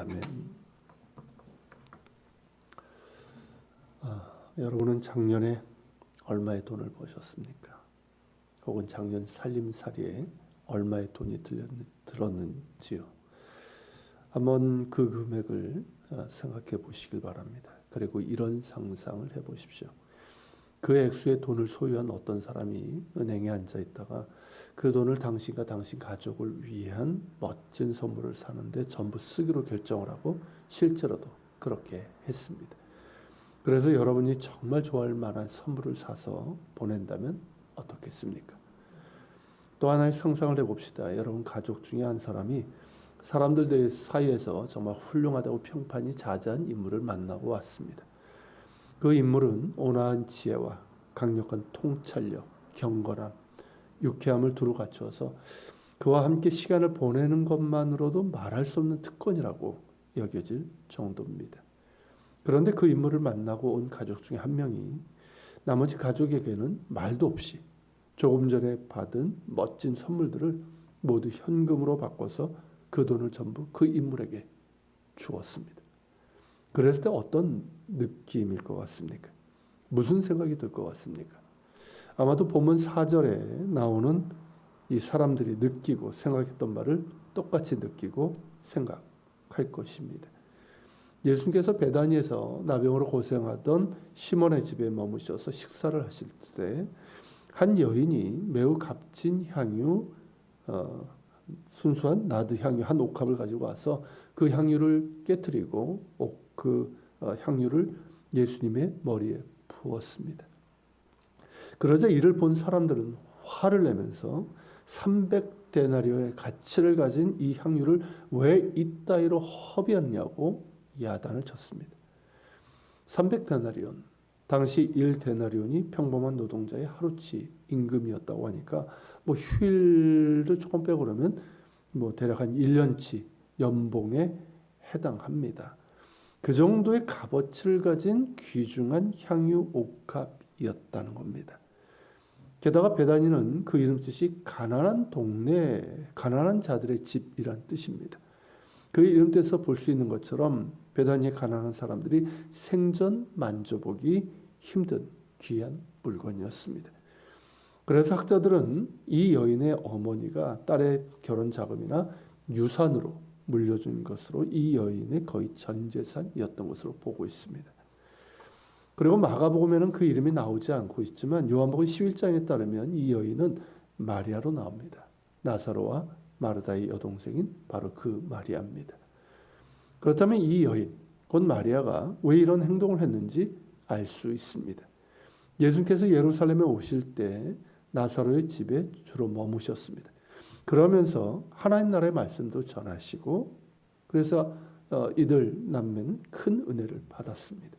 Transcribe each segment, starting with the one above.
아멘. 여러분은 작년에 얼마의 돈을 버셨습니까? 혹은 작년 살림살이에 얼마의 돈이 들었는지요? 한번 그 금액을 생각해 보시길 바랍니다. 그리고 이런 상상을 해 보십시오. 그 액수의 돈을 소유한 어떤 사람이 은행에 앉아 있다가 그 돈을 당신과 당신 가족을 위한 멋진 선물을 사는데 전부 쓰기로 결정을 하고 실제로도 그렇게 했습니다. 그래서 여러분이 정말 좋아할 만한 선물을 사서 보낸다면 어떻겠습니까? 또 하나의 상상을 해봅시다. 여러분 가족 중에 한 사람이 사람들 사이에서 정말 훌륭하다고 평판이 자자한 인물을 만나고 왔습니다. 그 인물은 온화한 지혜와 강력한 통찰력, 경건함, 유쾌함을 두루 갖추어서 그와 함께 시간을 보내는 것만으로도 말할 수 없는 특권이라고 여겨질 정도입니다. 그런데 그 인물을 만나고 온 가족 중에 한 명이 나머지 가족에게는 말도 없이 조금 전에 받은 멋진 선물들을 모두 현금으로 바꿔서 그 돈을 전부 그 인물에게 주었습니다. 그랬을 때 어떤 느낌일 것 같습니까? 무슨 생각이 들 것 같습니까? 아마도 본문 4절에 나오는 이 사람들이 느끼고 생각했던 말을 똑같이 느끼고 생각할 것입니다. 예수님께서 베다니에서 나병으로 고생하던 시몬의 집에 머무셔서 식사를 하실 때 한 여인이 매우 값진 향유, 순수한 나드 향유 한 옥합을 가지고 와서 그 향유를 깨뜨리고 그 향유를 예수님의 머리에 부었습니다. 그러자 이를 본 사람들은 화를 내면서 300데나리온의 가치를 가진 이 향유를 왜 이따위로 허비했냐고 야단을 쳤습니다. 300데나리온, 당시 1데나리온이 평범한 노동자의 하루치 임금이었다고 하니까 휴일을 조금 빼고 그러면 대략 한 1년치 연봉에 해당합니다. 그 정도의 값어치를 가진 귀중한 향유 옥합이었다는 겁니다. 게다가 베다니는 그 이름 뜻이 가난한 동네, 가난한 자들의 집이란 뜻입니다. 그 이름 뜻에서 볼 수 있는 것처럼 베다니의 가난한 사람들이 생전 만져보기 힘든 귀한 물건이었습니다. 그래서 학자들은 이 여인의 어머니가 딸의 결혼 자금이나 유산으로 물려준 것으로 이 여인의 거의 전 재산이었던 것으로 보고 있습니다. 그리고 마가복음에는 그 이름이 나오지 않고 있지만 요한복음 11장에 따르면 이 여인은 마리아로 나옵니다. 나사로와 마르다의 여동생인 바로 그 마리아입니다. 그렇다면 이 여인, 곧 마리아가 왜 이런 행동을 했는지 알 수 있습니다. 예수님께서 예루살렘에 오실 때 나사로의 집에 주로 머무셨습니다. 그러면서 하나님 나라의 말씀도 전하시고 그래서 이들 남매는 큰 은혜를 받았습니다.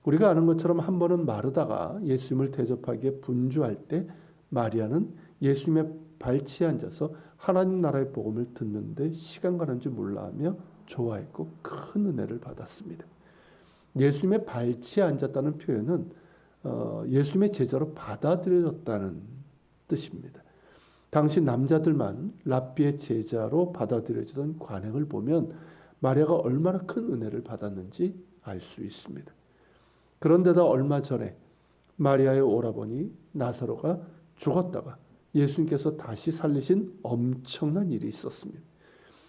우리가 아는 것처럼 한 번은 마르다가 예수님을 대접하기에 분주할 때 마리아는 예수님의 발치에 앉아서 하나님 나라의 복음을 듣는데 시간 가는 줄 몰라 하며 좋아했고 큰 은혜를 받았습니다. 예수님의 발치에 앉았다는 표현은 예수님의 제자로 받아들여졌다는 뜻입니다. 당시 남자들만 랍비의 제자로 받아들여지던 관행을 보면 마리아가 얼마나 큰 은혜를 받았는지 알 수 있습니다. 그런데다 얼마 전에 마리아의 오라버니 나사로가 죽었다가 예수님께서 다시 살리신 엄청난 일이 있었습니다.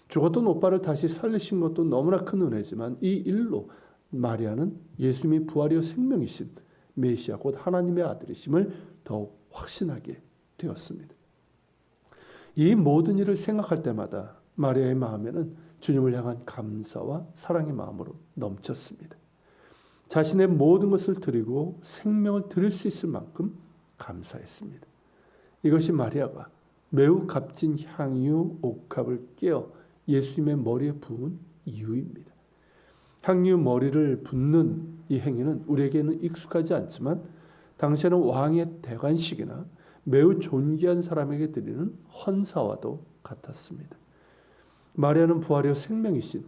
죽었던 오빠를 다시 살리신 것도 너무나 큰 은혜지만 이 일로 마리아는 예수님이 부활이요 생명이신 메시아 곧 하나님의 아들이심을 더욱 확신하게 되었습니다. 이 모든 일을 생각할 때마다 마리아의 마음에는 주님을 향한 감사와 사랑의 마음으로 넘쳤습니다. 자신의 모든 것을 드리고 생명을 드릴 수 있을 만큼 감사했습니다. 이것이 마리아가 매우 값진 향유 옥합을 깨어 예수님의 머리에 부은 이유입니다. 향유 머리를 붓는 이 행위는 우리에게는 익숙하지 않지만 당시에는 왕의 대관식이나 매우 존귀한 사람에게 드리는 헌사와도 같았습니다. 마리아는 부활이요 생명이신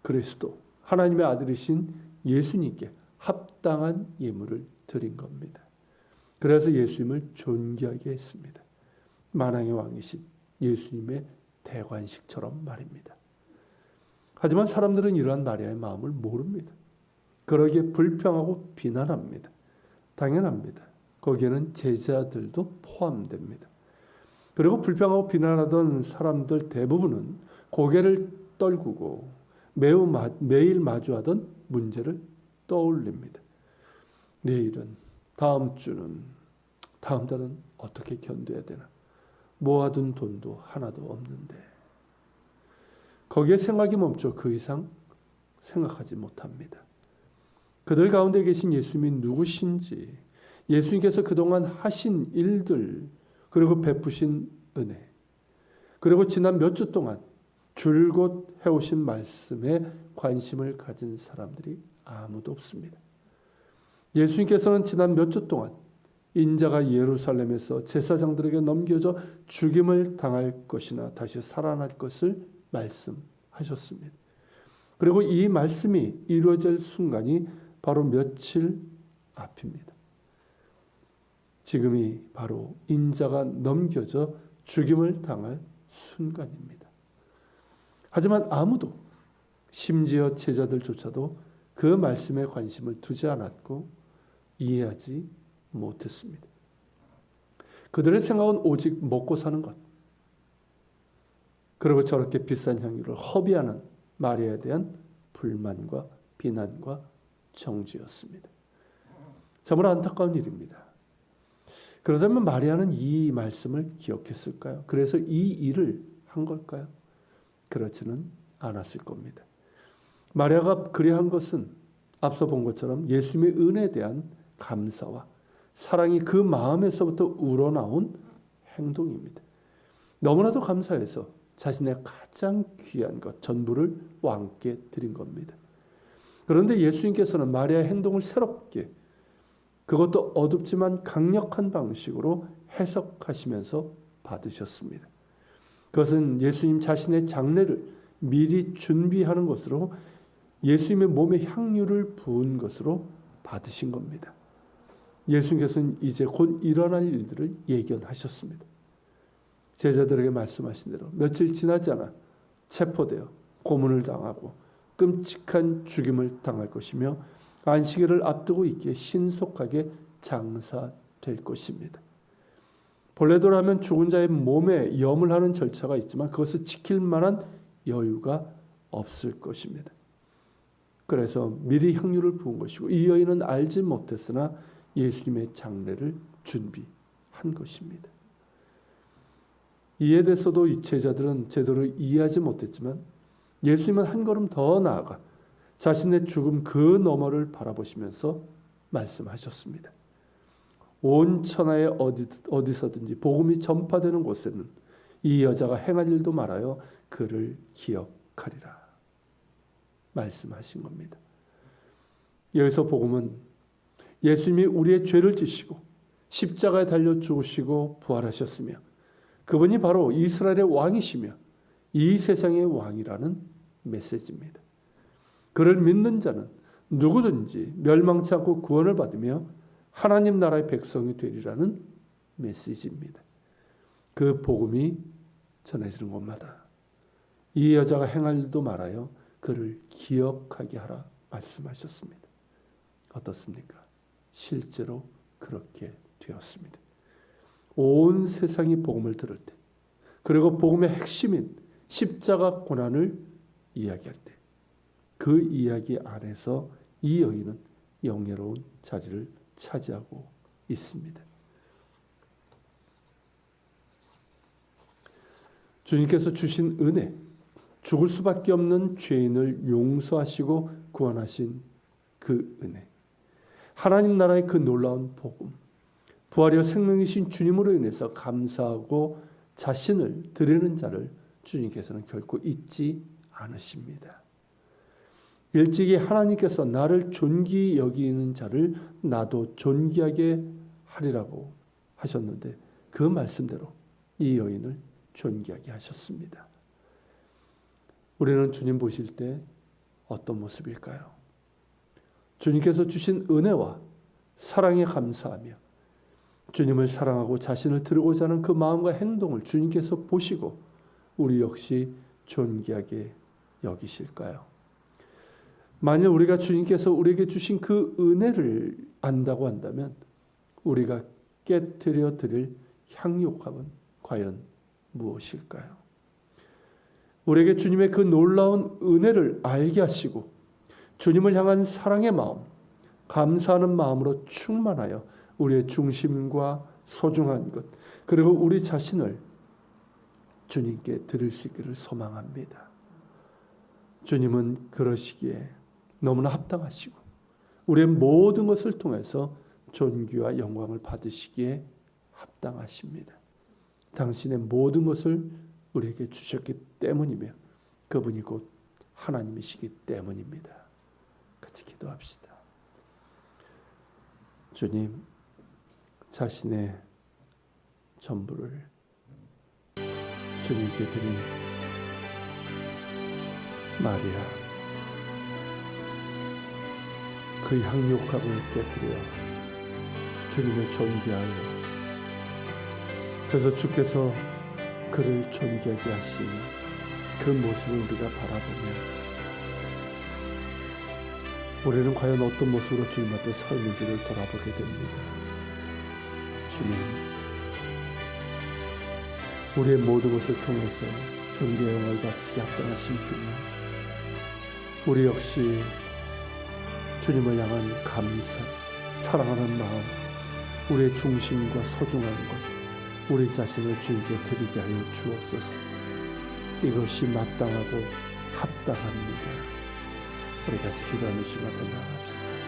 그리스도 하나님의 아들이신 예수님께 합당한 예물을 드린 겁니다. 그래서 예수님을 존귀하게 했습니다. 만왕의 왕이신 예수님의 대관식처럼 말입니다. 하지만 사람들은 이러한 마리아의 마음을 모릅니다. 그러기에 불평하고 비난합니다. 당연합니다. 거기에는 제자들도 포함됩니다. 그리고 불평하고 비난하던 사람들 대부분은 고개를 떨구고 매일 마주하던 문제를 떠올립니다. 내일은, 다음 주는, 다음 달은 어떻게 견뎌야 되나? 모아둔 돈도 하나도 없는데. 거기에 생각이 멈춰 그 이상 생각하지 못합니다. 그들 가운데 계신 예수님이 누구신지, 예수님께서 그동안 하신 일들, 그리고 베푸신 은혜, 그리고 지난 몇 주 동안 줄곧 해오신 말씀에 관심을 가진 사람들이 아무도 없습니다. 예수님께서는 지난 몇 주 동안 인자가 예루살렘에서 제사장들에게 넘겨져 죽임을 당할 것이나 다시 살아날 것을 말씀하셨습니다. 그리고 이 말씀이 이루어질 순간이 바로 며칠 앞입니다. 지금이 바로 인자가 넘겨져 죽임을 당할 순간입니다. 하지만 아무도, 심지어 제자들조차도 그 말씀에 관심을 두지 않았고 이해하지 못했습니다. 그들의 생각은 오직 먹고 사는 것, 그리고 저렇게 비싼 향유를 허비하는 마리아에 대한 불만과 비난과 정죄였습니다. 정말 안타까운 일입니다. 그러자면 마리아는 이 말씀을 기억했을까요? 그래서 이 일을 한 걸까요? 그렇지는 않았을 겁니다. 마리아가 그리한 것은 앞서 본 것처럼 예수님의 은혜에 대한 감사와 사랑이 그 마음에서부터 우러나온 행동입니다. 너무나도 감사해서 자신의 가장 귀한 것 전부를 왕께 드린 겁니다. 그런데 예수님께서는 마리아의 행동을 새롭게, 그것도 어둡지만 강력한 방식으로 해석하시면서 받으셨습니다. 그것은 예수님 자신의 장례를 미리 준비하는 것으로, 예수님의 몸에 향유를 부은 것으로 받으신 겁니다. 예수님께서는 이제 곧 일어날 일들을 예견하셨습니다. 제자들에게 말씀하신 대로 며칠 지나지 않아 체포되어 고문을 당하고 끔찍한 죽임을 당할 것이며 안식일을 앞두고 있기에 신속하게 장사될 것입니다. 본래대로 하면 죽은 자의 몸에 염을 하는 절차가 있지만 그것을 지킬 만한 여유가 없을 것입니다. 그래서 미리 향유를 부은 것이고 이 여인은 알지 못했으나 예수님의 장례를 준비한 것입니다. 이에 대해서도 이 제자들은 제대로 이해하지 못했지만 예수님은 한 걸음 더 나아가 자신의 죽음 그 너머를 바라보시면서 말씀하셨습니다. 온 천하에 어디서든지 복음이 전파되는 곳에는 이 여자가 행한 일도 말하여 그를 기억하리라 말씀하신 겁니다. 여기서 복음은 예수님이 우리의 죄를 지시고 십자가에 달려 죽으시고 부활하셨으며 그분이 바로 이스라엘의 왕이시며 이 세상의 왕이라는 메시지입니다. 그를 믿는 자는 누구든지 멸망치 않고 구원을 받으며 하나님 나라의 백성이 되리라는 메시지입니다. 그 복음이 전해지는 곳마다 이 여자가 행할 일도 말하여 그를 기억하게 하라 말씀하셨습니다. 어떻습니까? 실제로 그렇게 되었습니다. 온 세상이 복음을 들을 때, 그리고 복음의 핵심인 십자가 고난을 이야기할 때, 그 이야기 안에서 이 여인은 영예로운 자리를 차지하고 있습니다. 주님께서 주신 은혜, 죽을 수밖에 없는 죄인을 용서하시고 구원하신 그 은혜, 하나님 나라의 그 놀라운 복음, 부활이요 생명이신 주님으로 인해서 감사하고 자신을 드리는 자를 주님께서는 결코 잊지 않으십니다. 일찍이 하나님께서 나를 존귀히 여기는 자를 나도 존귀하게 하리라고 하셨는데 그 말씀대로 이 여인을 존귀하게 하셨습니다. 우리는 주님 보실 때 어떤 모습일까요? 주님께서 주신 은혜와 사랑에 감사하며 주님을 사랑하고 자신을 드리고자 하는 그 마음과 행동을 주님께서 보시고 우리 역시 존귀하게 여기실까요? 만일 우리가 주님께서 우리에게 주신 그 은혜를 안다고 한다면 우리가 깨뜨려 드릴 향유값은 과연 무엇일까요? 우리에게 주님의 그 놀라운 은혜를 알게 하시고 주님을 향한 사랑의 마음, 감사하는 마음으로 충만하여 우리의 중심과 소중한 것, 그리고 우리 자신을 주님께 드릴 수 있기를 소망합니다. 주님은 그러시기에 너무나 합당하시고 우리의 모든 것을 통해서 존귀와 영광을 받으시기에 합당하십니다. 당신의 모든 것을 우리에게 주셨기 때문이며 그분이 곧 하나님이시기 때문입니다. 같이 기도합시다. 주님, 자신의 전부를 주님께 드린 마리아, 그 향유값을 깨뜨려 주님을 존귀하여, 그래서 주께서 그를 존귀하게 하신 그 모습을 우리가 바라보며 우리는 과연 어떤 모습으로 주님 앞에 서 있는지를 돌아보게 됩니다. 주님, 우리의 모든 것을 통해서 존귀의 영광을 받으시기 합당하신 주님, 우리 역시 주님을 향한 감사, 사랑하는 마음, 우리의 중심과 소중한 것, 우리 자신을 주님께 드리게 하여 주옵소서. 이것이 마땅하고 합당합니다. 우리 같이 기도하는 시간 앞에 나아갑시다.